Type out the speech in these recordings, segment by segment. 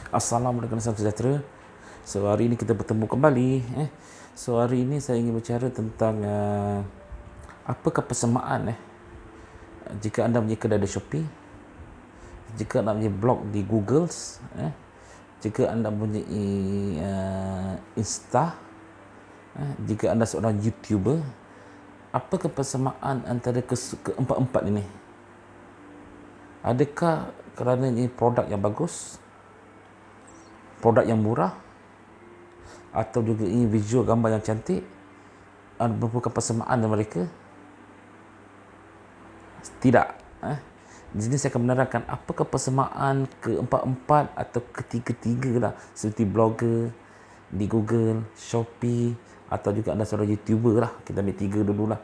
Assalamualaikum warahmatullahi wabarakatuh. So hari ini kita bertemu kembali. So hari ini saya ingin berbicara tentang apakah persamaan jika anda punya kedai di Shopee, jika anda punya blog di Google, jika anda punya Insta, jika anda seorang YouTuber, apakah persamaan antara keempat-empat ini? Adakah kerana ini produk yang bagus, produk yang murah, atau juga ini visual gambar yang cantik, ada merupakan persamaan dengan mereka? Tidak. Di sini saya akan menerangkan apakah persamaan keempat-empat atau ketiga-tiga lah, seperti blogger di Google, Shopee, atau juga anda seorang YouTuber lah. Kita ambil tiga dulu lah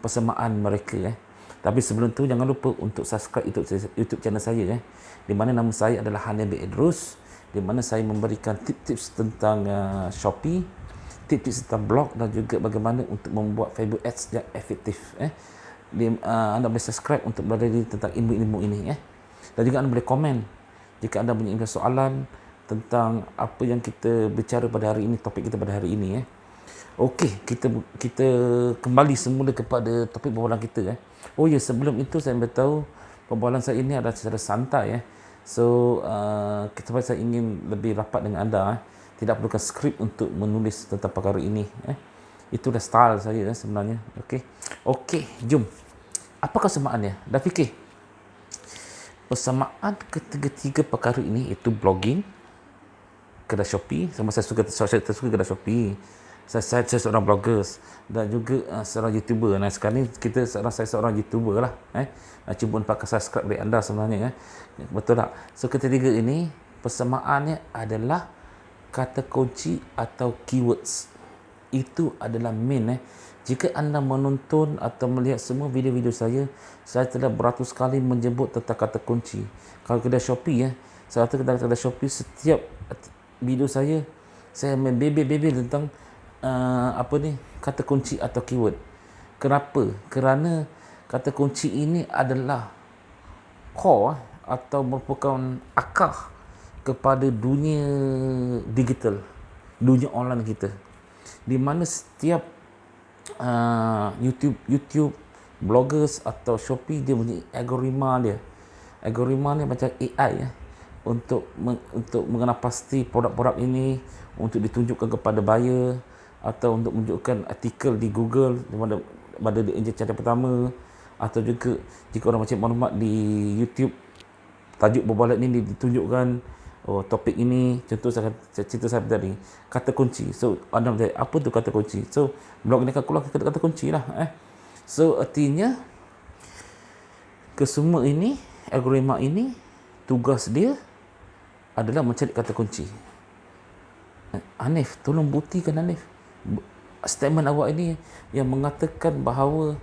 persamaan mereka. Tapi sebelum tu jangan lupa untuk subscribe YouTube channel saya, di mana nama saya adalah Hanif bin Idrus, di mana saya memberikan tips-tips tentang Shopee, tips-tips tentang blog dan juga bagaimana untuk membuat Facebook Ads yang efektif. Anda boleh subscribe untuk belajar tentang ilmu-ilmu ini. Dan juga anda boleh komen jika anda punya soalan tentang apa yang kita bicara pada hari ini, topik kita pada hari ini. Okey, kita kembali semula kepada topik perbualan kita. Oh ya, sebelum itu saya beritahu perbualan saya ini adalah secara santai. So, saya ingin lebih rapat dengan anda. Tidak perlukan skrip untuk menulis tentang perkara ini. Itulah style saya sebenarnya. Okey, jom. Apakah persamaannya? Dah fikir? Persamaan ketiga-tiga perkara ini iaitu blogging, kedai Shopee. Sama saya suka kedai Shopee. Saya seorang blogger dan juga seorang YouTuber. Nah, sekarang ni saya seorang YouTuber lah. Cuma pakai subscribe dari anda sebenarnya. Betul tak? So, ketiga ini persamaannya adalah kata kunci atau keywords. Itu adalah main. Jika anda menonton atau melihat semua video-video saya telah beratus kali menyebut tentang kata kunci. Kalau kedai Shopee, saya kata kedai Shopee, setiap video saya membebel tentang kata kunci atau keyword. Kenapa? Kerana kata kunci ini adalah core atau merupakan akar kepada dunia digital, dunia online kita, di mana setiap YouTube, bloggers atau Shopee dia punya algoritma dia. Algoritma ni macam AI untuk mengenal pasti produk-produk ini, untuk ditunjukkan kepada buyer, atau untuk menunjukkan artikel di Google pada cari pertama, atau juga jika orang macam maklumat di YouTube, tajuk perbualan ini ditunjukkan, topik ini, contoh saya cerita saya tadi, kata kunci. So anda bertanya, apa tu kata kunci? So blog ni akan keluar kata kunci lah. So artinya kesemua ini, algoritma ini, tugas dia adalah mencari kata kunci. Hanif, tolong buktikan Hanif statement awak ini yang mengatakan bahawa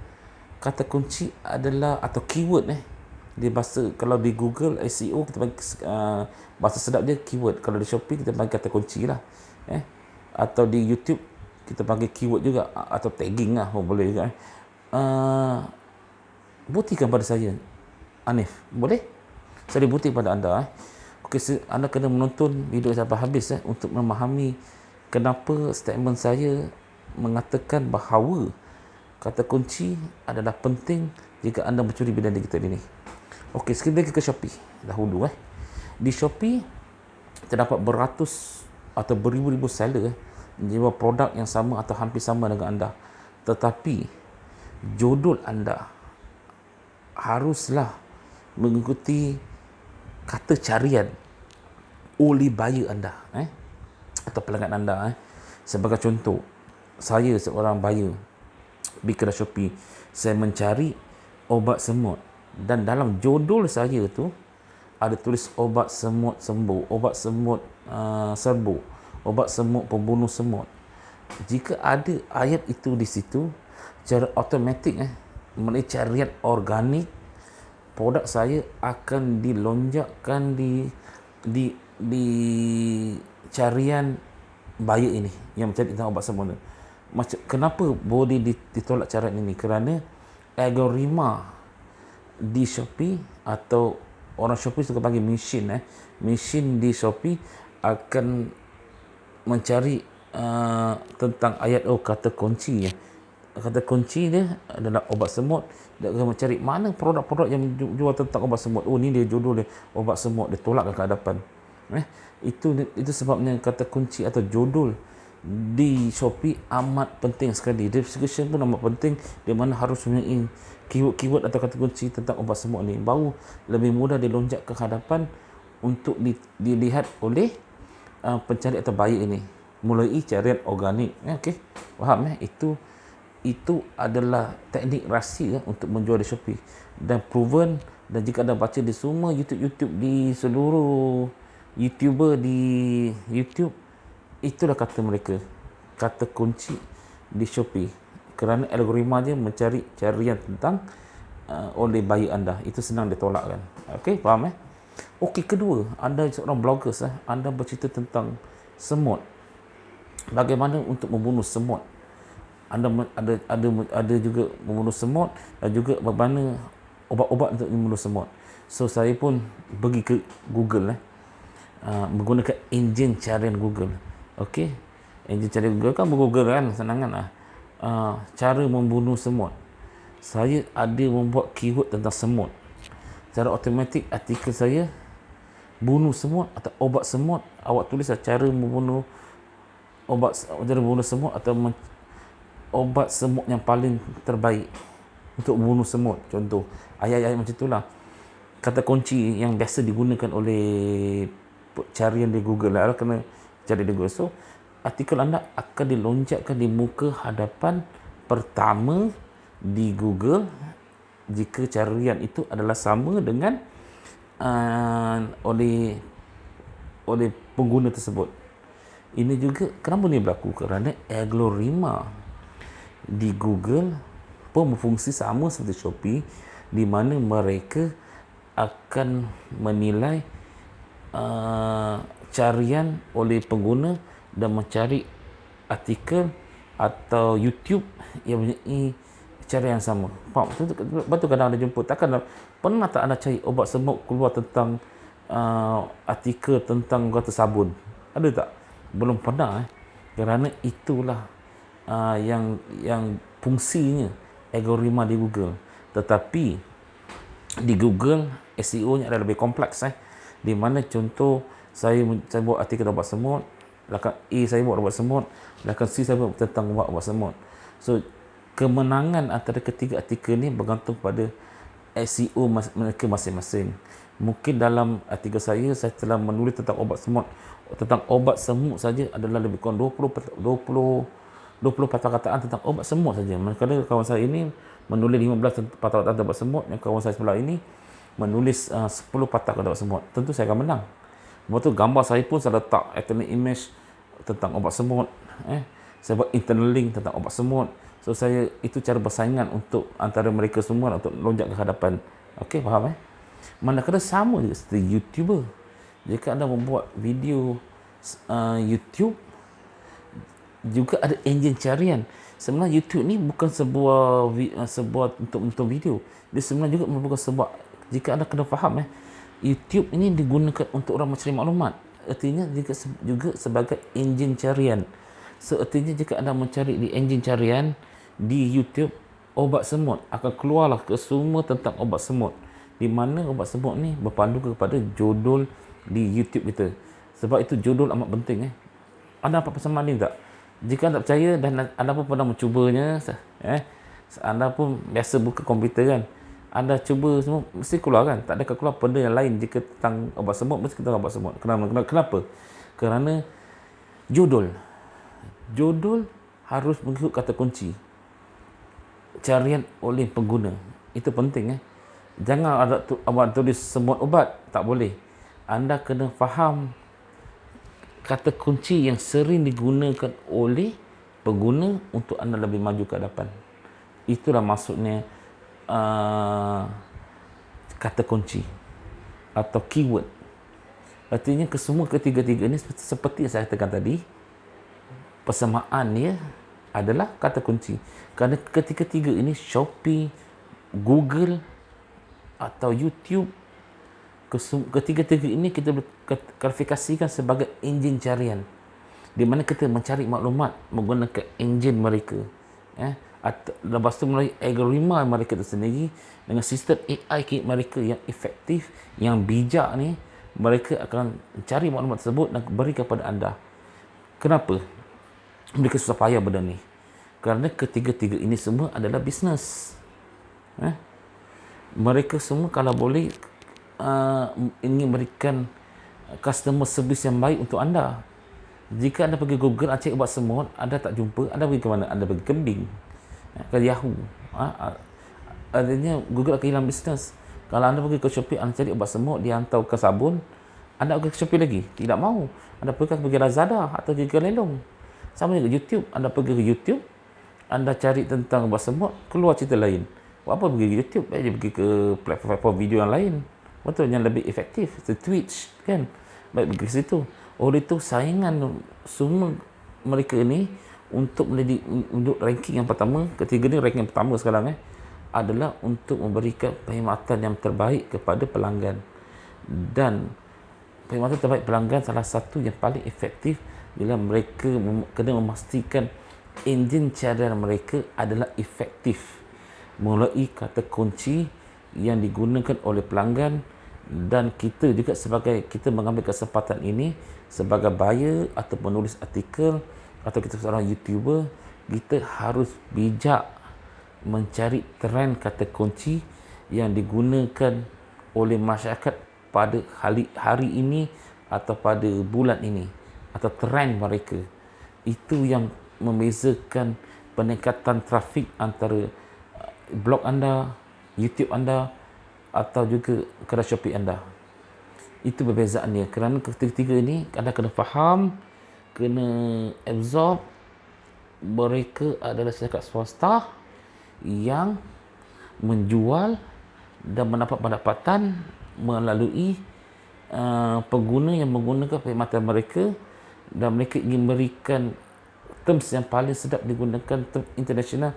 kata kunci adalah, atau keyword di bahasa, kalau di Google SEO kita panggil bahasa sedap dia keyword, kalau di Shopee kita panggil kata kunci lah, atau di YouTube kita panggil keyword juga, atau tagging lah boleh juga. Buktikan pada saya Hanif, boleh? Saya bukti pada anda. Anda kena menonton video sampai habis untuk memahami kenapa statement saya mengatakan bahawa kata kunci adalah penting jika anda mencuri bidang digital ini. Okey, sekali lagi ke Shopee dahulu. Di Shopee terdapat beratus atau beribu-ribu seller menjual produk yang sama atau hampir sama dengan anda. Tetapi jodol anda haruslah mengikuti kata carian oleh buyer anda atau pelanggan anda. Sebagai contoh, saya seorang buyer di kedai Shopee, saya mencari obat semut, dan dalam jodol saya tu ada tulis obat semut sembuh, obat semut serbu, obat semut pembunuh semut. Jika ada ayat itu di situ, secara automatik melalui carian organik, produk saya akan dilonjakkan di carian buyer ini yang mencari tentang obat semut. Kenapa boleh ditolak carian ini? Kerana algoritma di Shopee, atau orang Shopee suka panggil mesin mesin di Shopee akan mencari tentang ayat kata kunci ya. Kata kunci dia adalah obat semut. Dia akan mencari mana produk-produk yang jual tentang obat semut. Ni dia judul dia obat semut, dia tolakkan ke hadapan. Itu sebabnya kata kunci atau judul di Shopee amat penting sekali. Description pun amat penting, di mana harus mempunyai keyword atau kata kunci tentang obat semut ni, baru lebih mudah dilonjak ke hadapan untuk dilihat oleh pencari atau buyer ini mulai carian organik. Okey, faham itu adalah teknik rahsia untuk menjual di Shopee dan proven. Dan jika anda baca di semua YouTube di seluruh YouTuber di YouTube, itulah kata mereka, kata kunci di Shopee, kerana algoritma dia mencari carian tentang oleh buyer anda. Itu senang ditolakkan. Okey, faham Okey, kedua, anda seorang blogger, anda bercerita tentang semut. Bagaimana untuk membunuh semut? Anda ada juga membunuh semut, dan juga bagaimana obat-obat untuk membunuh semut. So saya pun pergi ke Google menggunakan enjin carian Google. Okey, enjin carian Google kan Google kan senang kan. Cara membunuh semut. Saya ada membuat keyword tentang semut. Secara automatik artikel saya bunuh semut atau obat semut. Awak tulis cara membunuh semut atau obat semut yang paling terbaik untuk membunuh semut. Contoh, ayat-ayat macam itulah. Kata kunci yang biasa digunakan oleh carian di Google lah. Kena cari di Google. So, artikel anda akan dilonjakkan di muka hadapan pertama di Google jika carian itu adalah sama dengan oleh pengguna tersebut. Ini juga kenapa ni berlaku? Kerana algoritma di Google pun berfungsi sama seperti Shopee, di mana mereka akan menilai carian oleh pengguna dan mencari artikel atau YouTube yang mempunyai cara yang sama. Faham? Betul kadang anda jumpa, takkan pernah tak anda cari obat semut keluar tentang artikel tentang kata sabun? Ada tak? Belum pernah kerana itulah yang fungsinya algoritma di Google. Tetapi di Google SEO-nya adalah lebih kompleks di mana contoh saya buat artikel obat semut, belakang A saya buat obat semut, belakang C saya buat tentang obat semut. So kemenangan antara ketiga artikel ni bergantung pada SEO mereka masing-masing. Mungkin dalam artikel saya telah menulis tentang obat semut. Tentang obat semut saja adalah lebih kurang 20 patah-kataan tentang obat semut saja. Manakala kawan saya ini menulis 15 patah-kataan tentang obat semut, yang kawan saya sebelah ini menulis 10 patah kata obat semut. Tentu saya akan menang. Lepas tu gambar saya pun saya letak alternate image tentang obat semut. Saya buat internal link tentang obat semut. So itu cara persaingan untuk antara mereka semua untuk lonjak ke hadapan. Okey, faham Manakala sama juga seperti YouTuber. Jika anda membuat video YouTube, juga ada enjin carian. Sebenarnya YouTube ni bukan sebuah untuk video. Dia sebenarnya juga merupakan sebuah, jika anda kena faham YouTube ini digunakan untuk orang mencari maklumat. Artinya juga sebagai enjin carian. So artinya jika anda mencari di enjin carian di YouTube obat semut, akan keluarlah ke semua tentang obat semut, di mana obat semut ni berpandu kepada judul di YouTube kita. Sebab itu judul amat penting. Anda dapat persamaan ni tak? Jika anda percaya dan anda pun pernah mencubanya, anda pun biasa buka komputer kan, anda cuba semua, mesti keluar kan? Tak ada keluar benda yang lain jika tentang obat semut, mesti tentang obat semut. Kenapa? Kerana judul harus mengikut kata kunci carian oleh pengguna. Itu penting. Jangan ada awak tulis semut obat, tak boleh. Anda kena faham kata kunci yang sering digunakan oleh pengguna untuk anda lebih maju ke hadapan. Itulah maksudnya kata kunci atau keyword. Artinya kesemua ketiga-tiga ini seperti yang saya katakan tadi, persamaan dia adalah kata kunci. Kerana ketiga-tiga ini Shopee, Google atau YouTube, Ketiga-tiga ini kita klasifikasikan sebagai enjin carian, di mana kita mencari maklumat menggunakan enjin mereka. Lepas tu melalui algoritma mereka tersendiri dengan sistem AI kit mereka yang efektif, yang bijak ni, mereka akan cari maklumat tersebut dan beri kepada anda. Kenapa mereka susah payah benda ni? Kerana ketiga-tiga ini semua adalah bisnes. Mereka semua kalau boleh ingin memberikan customer service yang baik untuk anda. Jika anda pergi Google, anda cari ubat semut, anda tak jumpa, anda pergi ke mana? Anda pergi ke Bing, ke Yahoo. Artinya Google akan hilang bisnes. Kalau anda pergi ke Shopee, anda cari ubat semut, dia hantar ke sabun, anda pergi ke Shopee lagi? Tidak mahu. Anda pergi Lazada atau pergi ke Lelong. Sama juga YouTube, anda pergi ke YouTube, anda cari tentang ubat semut, keluar cerita lain. Buat apa pergi ke YouTube? Dia pergi ke platform video yang lain. Betul, yang lebih efektif, Twitch kan. Baik pergi ke situ. Oleh itu saingan semua mereka ini untuk ranking yang pertama, ketiga ni ranking yang pertama sekarang adalah untuk memberikan perkhidmatan yang terbaik kepada pelanggan. Dan perkhidmatan terbaik pelanggan salah satu yang paling efektif bila mereka kena memastikan enjin carian mereka adalah efektif melalui kata kunci yang digunakan oleh pelanggan. Dan kita juga kita mengambil kesempatan ini sebagai buyer atau penulis artikel atau kita seorang YouTuber, kita harus bijak mencari trend kata kunci yang digunakan oleh masyarakat pada hari ini atau pada bulan ini, atau trend mereka. Itu yang membezakan peningkatan trafik antara blog anda, YouTube anda atau juga kedai Shopee anda. Itu perbezaannya. Kerana ketiga-tiga ini anda kena faham, kena absorb, mereka adalah syarikat swasta yang menjual dan mendapat pendapatan melalui pengguna yang menggunakan perkhidmatan mereka, dan mereka ingin memberikan terms yang paling sedap digunakan, term international,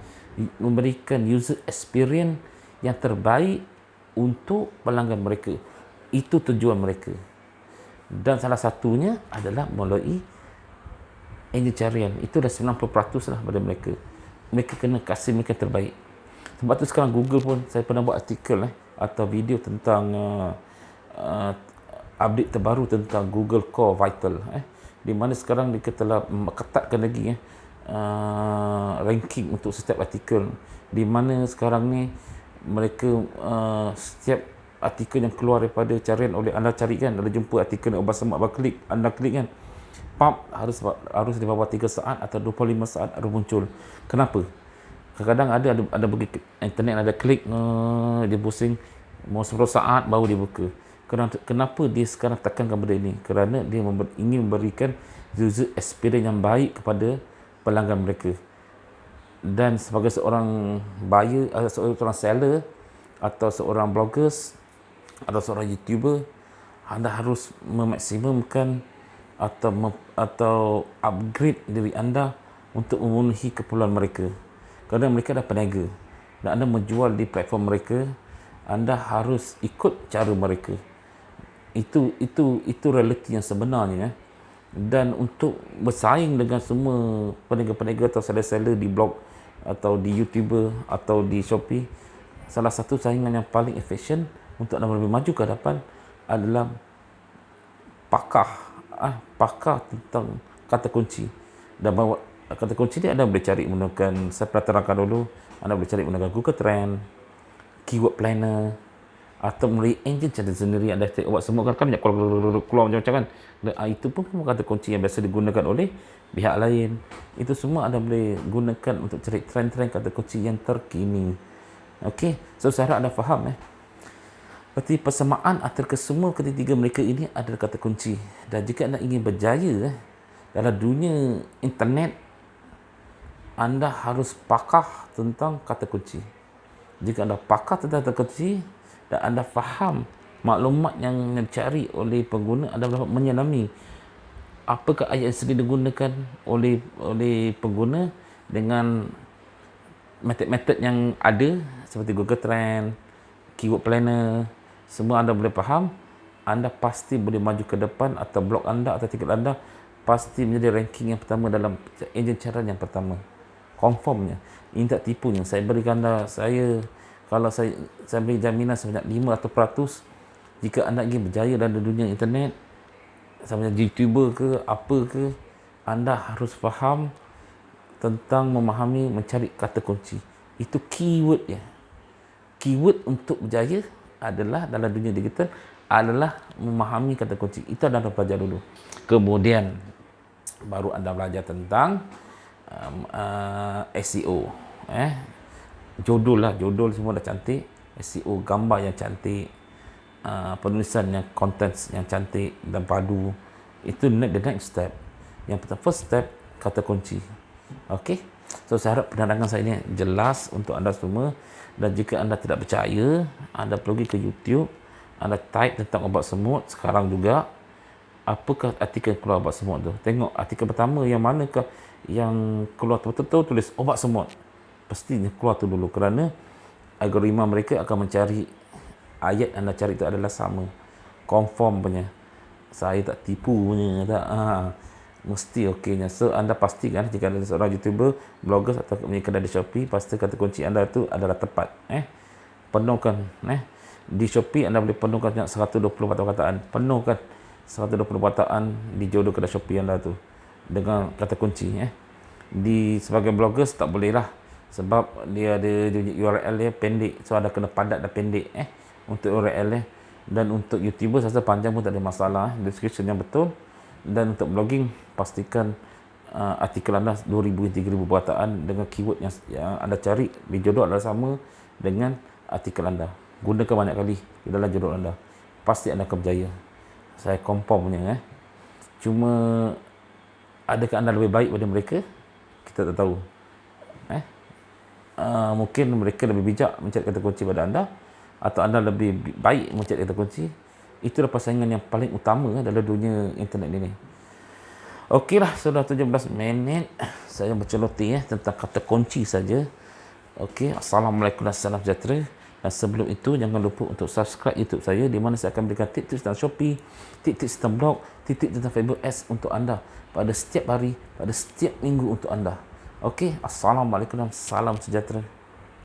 memberikan user experience yang terbaik untuk pelanggan mereka. Itu tujuan mereka. Dan salah satunya adalah melalui enjin carian. Itu dah 90% lah pada mereka. Mereka kena kasih mereka terbaik. Sebab tu sekarang Google pun, saya pernah buat artikel atau video tentang update terbaru tentang Google Core Vital, di mana sekarang dia telah ketatkan lagi ranking untuk setiap artikel, di mana sekarang ni mereka setiap artikel yang keluar daripada carian oleh anda cari kan, anda jumpa artikel yang obat semak, anda klik kan, harus di bawah 3 saat atau 25 saat harus muncul. Kenapa? Kadang-kadang ada pergi internet, ada klik, dia pusing mau 10 saat baru dia buka. Kenapa dia sekarang tekankan benda ini? Kerana dia ingin memberikan user experience yang baik kepada pelanggan mereka. Dan sebagai seorang buyer, seorang seller atau seorang bloggers atau seorang YouTuber, anda harus memaksimumkan atau upgrade diri anda untuk memenuhi keperluan mereka. Kerana mereka dah peniaga dan anda menjual di platform mereka, anda harus ikut cara mereka. Itu realiti yang sebenarnya. Dan untuk bersaing dengan semua peniaga-peniaga atau seller-seller di blog atau di YouTuber atau di Shopee, salah satu saingan yang paling efisien untuk anda lebih maju ke hadapan adalah pakar tentang kata kunci. Dan bahawa kata kunci ni anda boleh cari menggunakan, saya pernah terangkan dulu, anda boleh cari menggunakan Google Trend, Keyword Planner, atau melalui enjin cari sendiri. Anda cari ubat semua kan banyak keluar macam-macam kan. Dan itu pun kata kunci yang biasa digunakan oleh pihak lain. Itu semua anda boleh gunakan untuk cari trend-trend kata kunci yang terkini. Okey, so saya harap anda faham Berarti persamaan antara kesemua ketiga mereka ini adalah kata kunci. Dan jika anda ingin berjaya dalam dunia internet, anda harus pakar tentang kata kunci. Jika anda pakar tentang kata kunci dan anda faham maklumat yang dicari oleh pengguna, anda dapat menyelami apakah ayat yang sedang digunakan oleh pengguna dengan metod-metod yang ada seperti Google Trend, Keyword Planner. Semua anda boleh faham anda pasti boleh maju ke depan, atau blog anda atau artikel anda pasti menjadi ranking yang pertama dalam enjin carian yang pertama. Confirmnya. Ini tak tipunya. Saya berikan anda, kalau saya beri jaminan sebanyak 500%, jika anda ingin berjaya dalam dunia internet, sama YouTuber ke apa ke, anda harus faham tentang memahami mencari kata kunci. Itu keyword ya. Keyword untuk berjaya adalah dalam dunia digital adalah memahami kata kunci. Itu anda belajar dulu. Kemudian baru anda belajar tentang SEO. Judul semua dah cantik. SEO, gambar yang cantik, penulisan yang contents yang cantik dan padu. Itu the next step. Yang pertama, first step, kata kunci. Okey. So saya harap penerangan saya ini jelas untuk anda semua. Dan jika anda tidak percaya, anda pergi ke YouTube, anda type tentang obat semut sekarang juga. Apakah artikel keluar obat semut tu? Tengok artikel pertama yang manakah yang keluar betul-betul tulis obat semut. Pastinya keluar tu dulu, kerana algoritma mereka akan mencari ayat anda cari itu adalah sama. Confirm punya. Saya tak tipu punya. Tak. Mesti okeynya. So anda pastikan jika ada seorang YouTuber, blogger atau punya kedai di Shopee, pasti kata kunci anda itu adalah tepat. Penuhkan. Di Shopee anda boleh penuhkan 120 perkataan. Penuhkan 120 perkataan di jodoh kedai Shopee anda tu dengan kata kunci. Di sebagai bloggers tak boleh lah, sebab dia ada URL dia pendek, so anda kena padat dan pendek untuk URL dia. Dan untuk YouTuber rasa panjang pun tak ada masalah, description yang betul. Dan untuk blogging pastikan artikel anda 2,000-3,000 perkataan dengan keyword yang anda cari di jodoh adalah sama dengan artikel anda. Gunakan banyak kali di dalam jodoh anda, pasti anda akan berjaya. Saya confirm punya. Cuma adakah anda lebih baik daripada mereka? Kita tak tahu. Mungkin mereka lebih bijak mencari kata kunci pada anda, atau anda lebih baik mencari kata kunci. Itulah persaingan yang paling utama dalam dunia internet ini. Okeylah, sudah 17 minit saya berceloteh tentang kata kunci saja. Okey, assalamualaikum dan salam sejahtera. Dan sebelum itu, jangan lupa untuk subscribe YouTube saya, di mana saya akan berikan tips tentang Shopee, tips tentang blog, tips tentang Facebook Ads untuk anda pada setiap hari, pada setiap minggu untuk anda. Okey, assalamualaikum dan salam sejahtera.